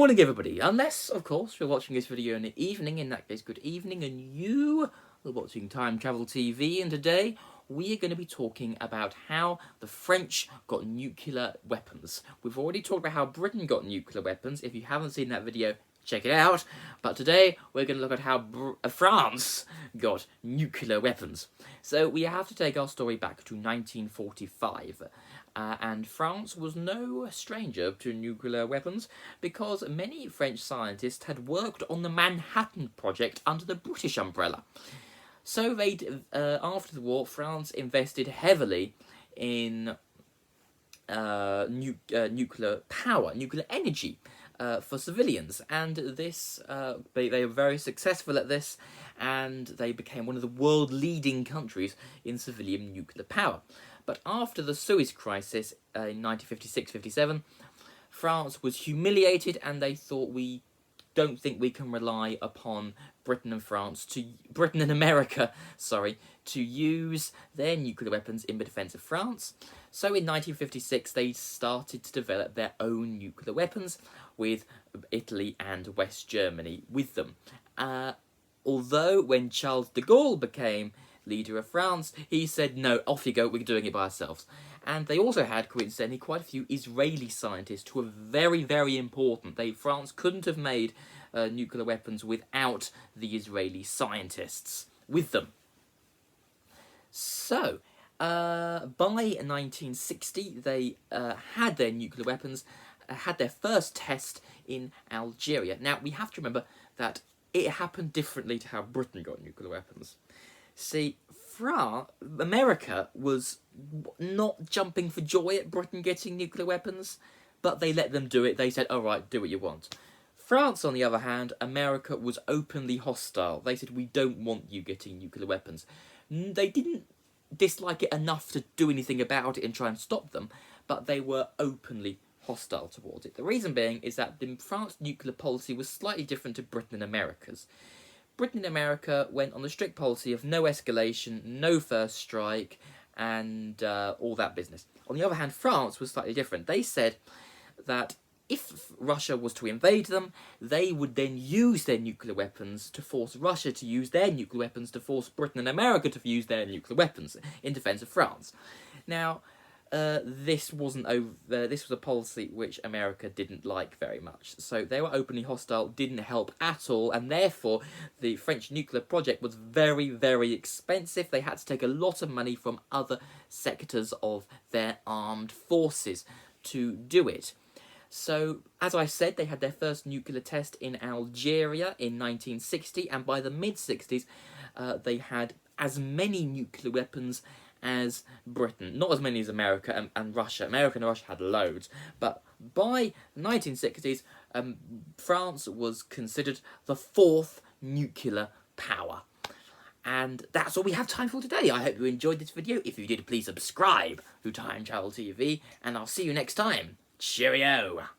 morning, everybody. Unless, of course, you're watching this video in the evening. In that case, good evening. And you are watching Time Travel TV. And today, we are going to be talking about how the French got nuclear weapons. We've already talked about how Britain got nuclear weapons. If you haven't seen that video, check it out. But today, we're going to look at how France got nuclear weapons. So we have to take our story back to 1945. And France was no stranger to nuclear weapons because many French scientists had worked on the Manhattan Project under the British umbrella. So after the war, France invested heavily in nuclear power, nuclear energy for civilians, and this they were very successful at this, and they became one of the world-leading countries in civilian nuclear power. But after the Suez Crisis in 1956-57, France was humiliated, and they thought, we don't think we can rely upon Britain and America, to use their nuclear weapons in the defence of France. So in 1956, they started to develop their own nuclear weapons, with Italy and West Germany with them. Although when Charles de Gaulle became leader of France, he said, no, off you go, we're doing it by ourselves. And they also had, coincidentally, quite a few Israeli scientists who were very, very important. France couldn't have made nuclear weapons without the Israeli scientists with them. So, by 1960, they had their nuclear weapons, had their first test in Algeria. Now, we have to remember that it happened differently to how Britain got nuclear weapons. See, America was not jumping for joy at Britain getting nuclear weapons, but they let them do it. They said, all right, do what you want. France, on the other hand, America was openly hostile. They said, we don't want you getting nuclear weapons. They didn't dislike it enough to do anything about it and try and stop them, but they were openly hostile towards it. The reason being is that the France nuclear policy was slightly different to Britain and America's. Britain and America went on the strict policy of no escalation, no first strike, and all that business. On the other hand, France was slightly different. They said that if Russia was to invade them, they would then use their nuclear weapons to force Russia to use their nuclear weapons to force Britain and America to use their nuclear weapons in defence of France. Now, this was a policy which America didn't like very much. So they were openly hostile, didn't help at all, and therefore the French nuclear project was very, very expensive. They had to take a lot of money from other sectors of their armed forces to do it. So, as I said, they had their first nuclear test in Algeria in 1960, and by the mid-60s, they had as many nuclear weapons as Britain. Not as many as America and Russia. America and Russia had loads. But by the 1960s, France was considered the fourth nuclear power. And that's all we have time for today. I hope you enjoyed this video. If you did, please subscribe to Time Travel TV, and I'll see you next time. Cheerio!